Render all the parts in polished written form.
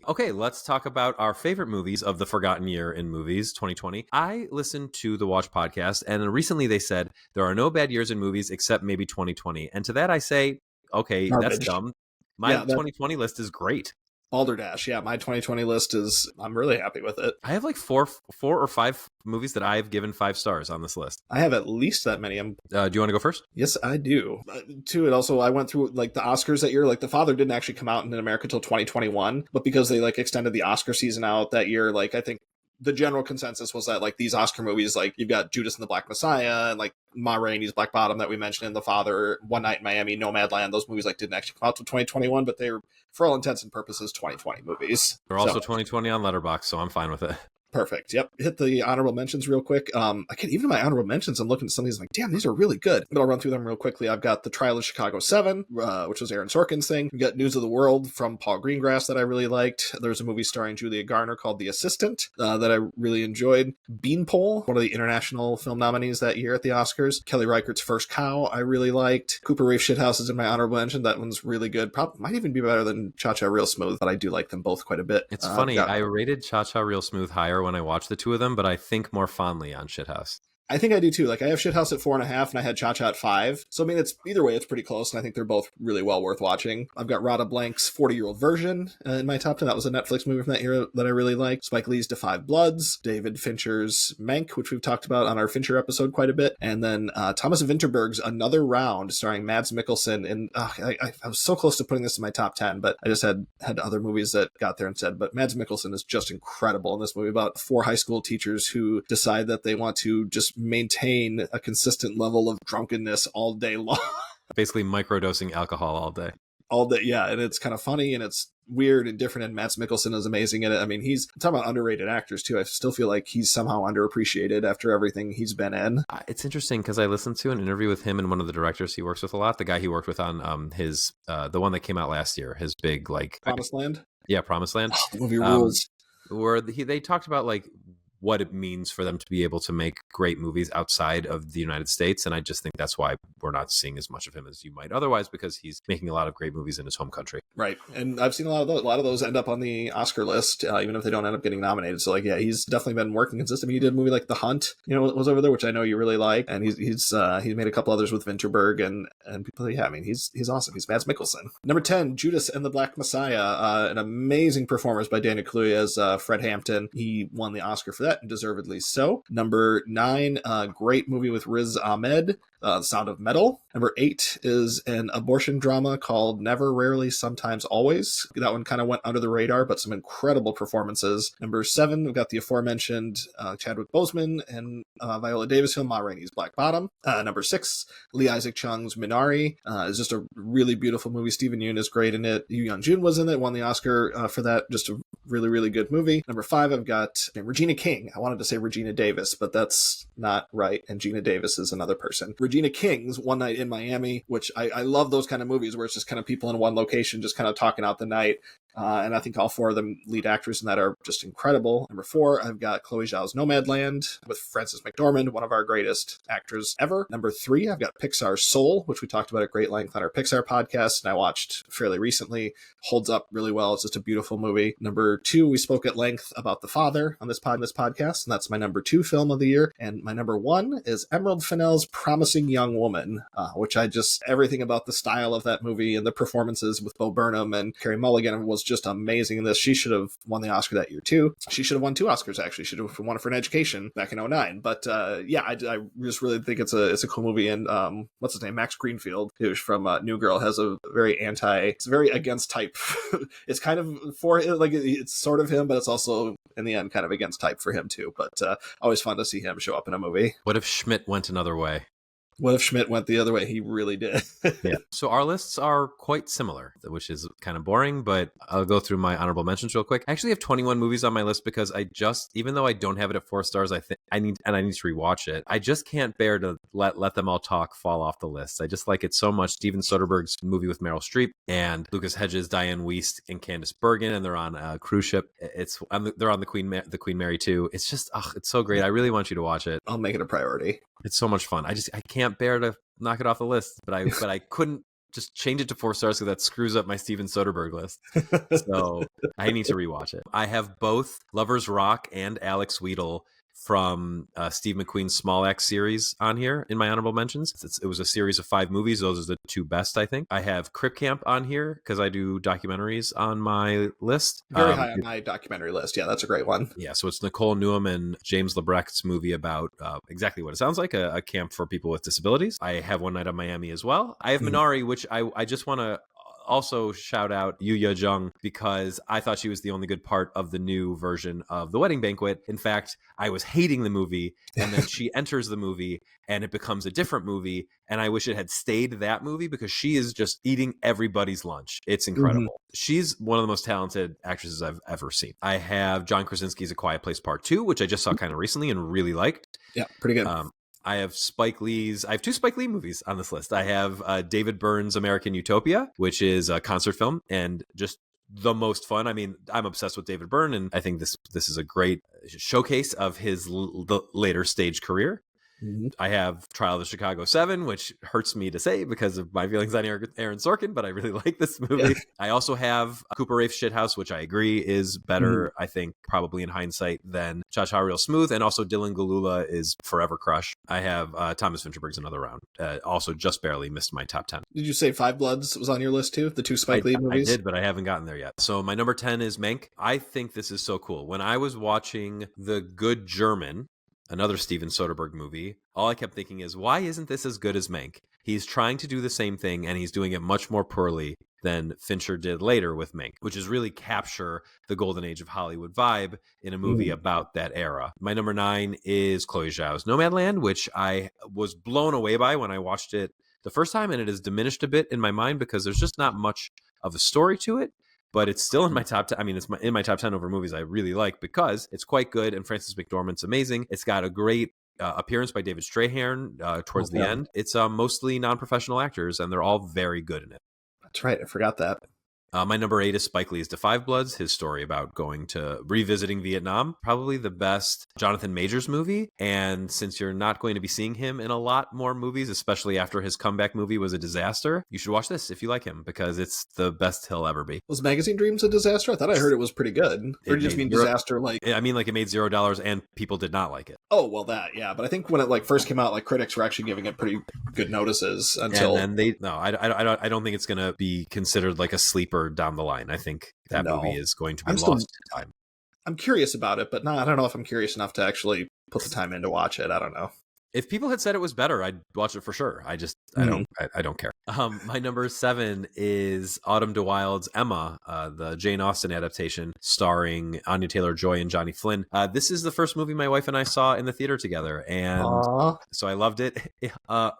Okay, let's talk about our favorite movies of the forgotten year in movies, 2020. I listened to the Watch podcast, and recently they said there are no bad years in movies except maybe 2020. And to that I say, okay, that's Garbage. dumb. My Yeah, that 2020 list is great. Balderdash. Yeah, my 2020 list is, I'm really happy with it. I have like four or five movies that I've given 5 stars on this list. I have at least that many. Do you want to go first? Yes, I do. To it also, I went through like the Oscars that year. Like The Father didn't actually come out in America till 2021, but because they like extended the Oscar season out that year, like I think the general consensus was that like these Oscar movies, like you've got Judas and the Black Messiah and like Ma Rainey's Black Bottom that we mentioned in The Father, One Night in Miami, Nomadland, those movies like didn't actually come out till 2021, but they're for all intents and purposes 2020 movies. They're also 2020 on Letterboxd, so I'm fine with it. Perfect. Yep. Hit the honorable mentions real quick. I can't even my honorable mentions. I'm looking at some of these like, damn, these are really good. But I'll run through them real quickly. I've got The Trial of Chicago 7, which was Aaron Sorkin's thing. We've got News of the World from Paul Greengrass that I really liked. There's a movie starring Julia Garner called The Assistant that I really enjoyed. Beanpole, one of the international film nominees that year at the Oscars. Kelly Reichardt's First Cow, I really liked. Cooper Reef Shithouse is in my honorable mention. That one's really good. Probably might even be better than Cha Cha Real Smooth, but I do like them both quite a bit. It's funny. I rated Cha Cha Real Smooth higher when I watched the two of them, but I think more fondly on Shithouse. I think I do too. Like I have Shithouse at 4.5 and I had Cha Cha at 5. So I mean, it's either way, it's pretty close. And I think they're both really well worth watching. I've got Rada Blank's 40-Year-Old Version in my top 10. That was a Netflix movie from that era that I really liked. Spike Lee's Da 5 Bloods, David Fincher's Mank, which we've talked about on our Fincher episode quite a bit. And then Thomas Vinterberg's Another Round starring Mads Mikkelsen. And I was so close to putting this in my top 10, but I just had other movies that got there instead. But Mads Mikkelsen is just incredible in this movie about 4 high school teachers who decide that they want to just maintain a consistent level of drunkenness all day long. Basically microdosing alcohol all day. All day, yeah. And it's kind of funny and it's weird and different, and Mads Mikkelsen is amazing in it. I mean, he's talking about underrated actors too. I still feel like he's somehow underappreciated after everything he's been in. It's interesting because I listened to an interview with him and one of the directors he works with a lot, the guy he worked with on his the one that came out last year, his big like Promised Land. Yeah, Promised Land. Oh, the movie rules. Where they talked about like what it means for them to be able to make great movies outside of the United States. And I just think that's why we're not seeing as much of him as you might otherwise, because he's making a lot of great movies in his home country. Right. And I've seen a lot of those end up on the Oscar list, even if they don't end up getting nominated. So like, yeah, he's definitely been working consistently. He did a movie like The Hunt, was over there, which I know you really like. And he's made a couple others with Vinterberg and people. Yeah, I mean, he's awesome. He's Mads Mikkelsen. Number 10, Judas and the Black Messiah, an amazing performance by Daniel Kaluuya as Fred Hampton. He won the Oscar for that, and deservedly so. Number 9, great movie with Riz Ahmed, The Sound of Metal. Number 8 is an abortion drama called Never, Rarely, Sometimes, Always. That one kind of went under the radar, but some incredible performances. Number 7, we've got the aforementioned Chadwick Boseman and Viola Davis film Ma Rainey's Black Bottom. Number 6, Lee Isaac Chung's Minari. Is just a really beautiful movie. Stephen Yeun is great in it. Yu Young-jun was in it, won the Oscar for that. Just a really, really good movie. Number 5, I've got Regina King. I wanted to say Regina Davis, but that's not right. And Gina Davis is another person. Regina King's One Night in Miami, which I love those kind of movies where it's just kind of people in one location just kind of talking out the night. And I think all 4 of them lead actors in that are just incredible. Number 4, I've got Chloe Zhao's Nomadland with Frances McDormand, one of our greatest actors ever. Number 3, I've got Pixar's Soul, which we talked about at great length on our Pixar podcast, and I watched fairly recently. Holds up really well. It's just a beautiful movie. Number 2, we spoke at length about The Father on this podcast, and that's my number 2 film of the year. And my number 1 is Emerald Fennell's Promising Young Woman, which everything about the style of that movie and the performances with Bo Burnham and Carey Mulligan was just amazing in this. She should have won the Oscar that year too. She should have won 2 Oscars actually. She should have won it for an Education back in 2009. But yeah, I just really think it's a cool movie. And what's his name? Max Greenfield, who's from New Girl, has a it's very against type. It's kind of for like it's sort of him, but it's also in the end kind of against type for him too. But always fun to see him show up in a movie. What if Schmidt went another way? What if Schmidt went the other way? He really did. Yeah. So our lists are quite similar, which is kind of boring, but I'll go through my honorable mentions real quick. I actually have 21 movies on my list because even though I don't have it at 4 stars, I need to rewatch it. I just can't bear to let them all talk fall off the list. I just like it so much. Steven Soderbergh's movie with Meryl Streep and Lucas Hedges, Diane Wiest, and Candice Bergen, and they're on a cruise ship. They're on the Queen Mary too. It's just, it's so great. I really want you to watch it. I'll make it a priority. It's so much fun. I can't bear to knock it off the list, but I couldn't just change it to 4 stars because that screws up my Steven Soderbergh list. So I need to rewatch it. I have both Lovers Rock and Alex Wheatle from Steve McQueen's Small Axe series on here in my honorable mentions. It was a series of 5 movies. Those are the 2 best, I think. I have Crip Camp on here because I do documentaries on my list. Very high on my documentary list. Yeah, that's a great one. Yeah, so it's Nicole Newham and James Lebrecht's movie about exactly what it sounds like, a camp for people with disabilities. I have One Night on Miami as well. I have Minari, which I just want to also shout out Yuya Jung because I thought she was the only good part of the new version of The Wedding Banquet. In fact, I was hating the movie, and then she enters the movie and it becomes a different movie, and I wish it had stayed that movie because she is just eating everybody's lunch. It's incredible. She's one of the most talented actresses I've ever seen. I have John Krasinski's A Quiet Place Part 2, which I just saw kind of recently and really liked. Yeah, pretty good. I have I have 2 Spike Lee movies on this list. I have David Byrne's American Utopia, which is a concert film and just the most fun. I mean, I'm obsessed with David Byrne, and I think this is a great showcase of his the later stage career. I have Trial of the Chicago 7, which hurts me to say because of my feelings on Aaron Sorkin, but I really like this movie. I also have Cooper Raiff's Shithouse, which I agree is better, I think, probably in hindsight, than Cha Cha Real Smooth, and also Dylan Galula is Forever Crush. I have Thomas Fincherberg's Another Round. Also just barely missed my top 10. Did you say Five Bloods was on your list too? The 2 Spike Lee movies? I did, but I haven't gotten there yet. So my number 10 is Mank. I think this is so cool. When I was watching The Good German, another Steven Soderbergh movie, all I kept thinking is, why isn't this as good as Mank? He's trying to do the same thing, and he's doing it much more poorly than Fincher did later with Mank, which is really capture the golden age of Hollywood vibe in a movie about that era. My number 9 is Chloe Zhao's Nomadland, which I was blown away by when I watched it the first time, and it has diminished a bit in my mind because there's just not much of a story to it. But it's still in my top 10. I mean, it's in my top 10 over movies I really like because it's quite good, and Frances McDormand's amazing. It's got a great appearance by David Strahan towards the end. It's mostly non-professional actors, and they're all very good in it. That's right. I forgot that. My number 8 is Spike Lee's *The Five Bloods*, his story about revisiting Vietnam. Probably the best Jonathan Majors movie. And since you're not going to be seeing him in a lot more movies, especially after his comeback movie was a disaster, you should watch this if you like him because it's the best he'll ever be. Was Magazine Dreams a disaster? I thought I heard it was pretty good. Or do you just mean disaster like... I mean, like it made $0 and people did not like it. Oh, well, that, yeah. But I think when it first came out, critics were actually giving it pretty good notices until... And then I don't think it's going to be considered like a sleeper down the line. I think that movie is going to be lost to time. I'm curious about it, but I don't know if I'm curious enough to actually put the time in to watch it. I don't know. If people had said it was better, I'd watch it for sure. I don't care. My number 7 is Autumn de Wilde's Emma, the Jane Austen adaptation starring Anya Taylor-Joy and Johnny Flynn. This is the first movie my wife and I saw in the theater together, and so I loved it.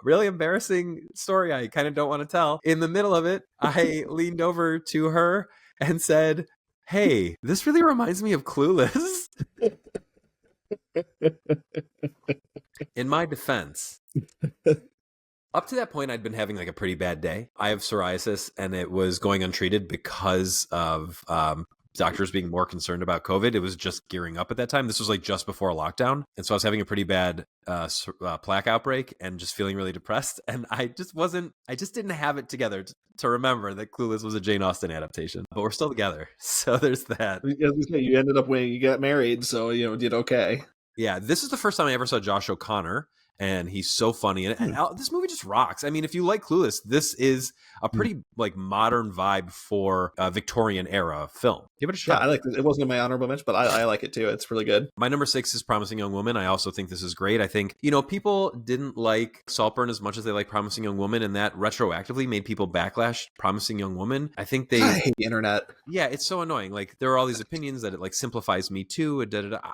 Really embarrassing story I kind of don't want to tell. In the middle of it, I leaned over to her and said, "Hey, this really reminds me of Clueless." In my defense, up to that point, I'd been having like a pretty bad day. I have psoriasis, and it was going untreated because of doctors being more concerned about COVID. It was just gearing up at that time. This was like just before a lockdown. And so I was having a pretty bad plaque outbreak and just feeling really depressed. And I just didn't have it together to remember that Clueless was a Jane Austen adaptation. But we're still together. So there's that. As you say, you ended up when you got married, so did okay. Yeah, this is the first time I ever saw Josh O'Connor, and he's so funny. And this movie just rocks. I mean, if you like Clueless, this is a pretty like modern vibe for a Victorian era film. Give it a shot. Yeah, I like it. It wasn't in my honorable mention, but I like it too. It's really good. My number 6 is Promising Young Woman. I also think this is great. I think, people didn't like Saltburn as much as they like Promising Young Woman, and that retroactively made people backlash I hate the internet. Yeah, it's so annoying. Like, there are all these opinions that it like simplifies Me Too.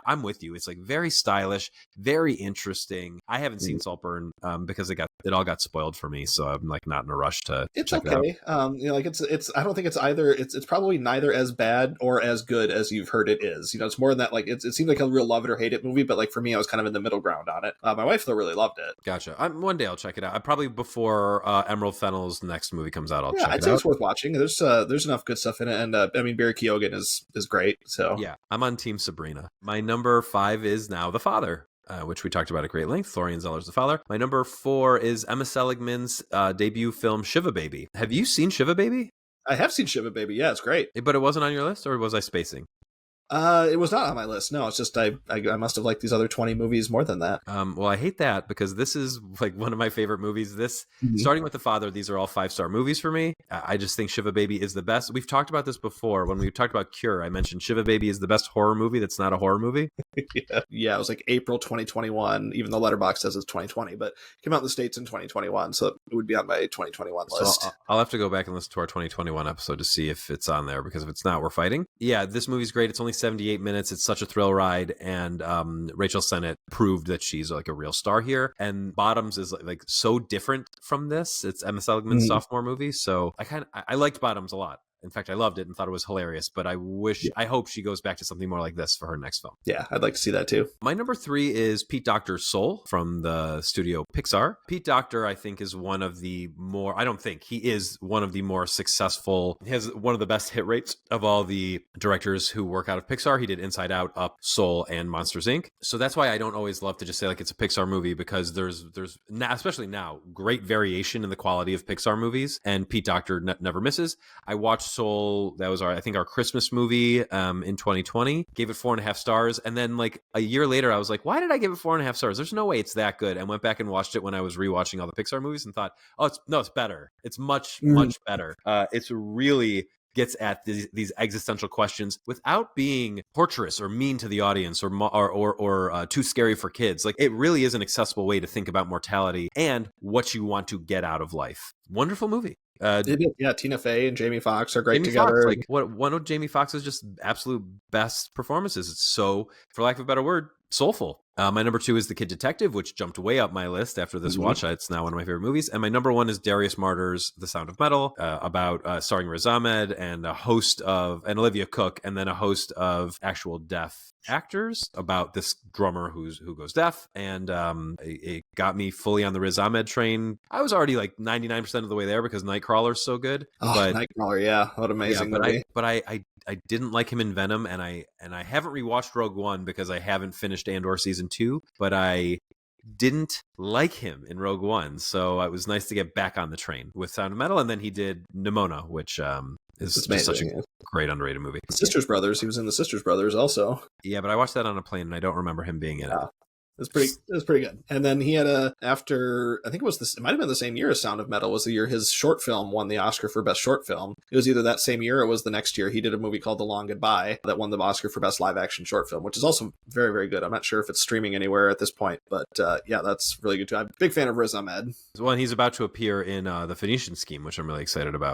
I'm with you. It's like very stylish, very interesting. I haven't seen Saltburn because it all got spoiled for me, so I'm like not in a rush to check it out. It's I don't think it's either. It's probably neither as bad or as good as you've heard it is. It's more than that. Like it seemed like a real love it or hate it movie, but like for me, I was kind of in the middle ground on it. My wife though really loved it. Gotcha. One day I'll check it out. I probably before Emerald Fennell's next movie comes out, I'll check it out. I'd say it's worth watching. There's enough good stuff in it, and Barry Keoghan is great. So yeah, I'm on Team Sabrina. My number 5 is Now the Father. which we talked about at great length. Florian Zeller's the father. My number 4 is Emma Seligman's debut film, Shiva Baby. Have you seen Shiva Baby? I have seen Shiva Baby. Yeah, it's great. But it wasn't on your list, or was I spacing? It was not on my list. No, it's just I must have liked these other 20 movies more than that. Well, I hate that because this is like one of my favorite movies. Starting with The Father, these are all 5-star movies for me. I just think Shiva Baby is the best. We've talked about this before. When we talked about Cure, I mentioned Shiva Baby is the best horror movie that's not a horror movie. Yeah, it was like April 2021, even though Letterboxd says it's 2020, but it came out in the States in 2021, so it would be on my 2021 list. So I'll have to go back and listen to our 2021 episode to see if it's on there, because if it's not, we're fighting. Yeah, this movie's great. It's only 78 minutes. It's such a thrill ride, and Rachel Sennett proved that she's like a real star here. And Bottoms is like so different from this. It's Emma Seligman's sophomore movie, so I liked Bottoms a lot. In fact, I loved it and thought it was hilarious, but I hope she goes back to something more like this for her next film. Yeah, I'd like to see that too. My number 3 is Pete Docter's Soul from the studio Pixar. Pete Docter, I think, is one of the more, I don't think, he is one of the more successful, he has one of the best hit rates of all the directors who work out of Pixar. He did Inside Out, Up, Soul, and Monsters, Inc. So that's why I don't always love to just say like it's a Pixar movie, because there's now, especially now, great variation in the quality of Pixar movies, and Pete Docter never misses. I watched Soul, that was our Christmas movie in 2020, gave it 4.5 stars, and then like a year later I was like, why did I give it 4.5 stars? There's no way it's that good, and went back and watched it when I was rewatching all the Pixar movies and thought, it's better. It's much better. It's really gets at these existential questions without being torturous or mean to the audience or too scary for kids. Like, it really is an accessible way to think about mortality and what you want to get out of life. Wonderful movie. Tina Fey and Jamie Foxx are great together. Foxx, one of Jamie Foxx's just absolute best performances. It's so, for lack of a better word, soulful. My number 2 is The Kid Detective, which jumped way up my list after this watch. It's now one of my favorite movies. And my number 1 is Darius Marder's The Sound of Metal, about starring Riz Ahmed and Olivia Cook, and then a host of actual deaf actors about this drummer who goes deaf. And it got me fully on the Riz Ahmed train. I was already like 99% of the way there because Nightcrawler's so good. Nightcrawler, yeah, what amazing movie. But I didn't like him in Venom, and I haven't rewatched Rogue One because I haven't finished Andor season 2, but I didn't like him in Rogue One, so it was nice to get back on the train with Sound of Metal. And then he did Nimona, which is just such a great underrated movie. Sisters Brothers, he was in the Sisters Brothers also. Yeah, but I watched that on a plane and I don't remember him being in it. It was pretty good. And then he had after, I think it might have been the same year as Sound of Metal was the year his short film won the Oscar for Best Short Film. It was either that same year or it was the next year. He did a movie called The Long Goodbye that won the Oscar for Best Live Action Short Film, which is also very, very good. I'm not sure if it's streaming anywhere at this point, but that's really good too. I'm a big fan of Riz Ahmed. Well, and he's about to appear in The Phoenician Scheme, which I'm really excited about.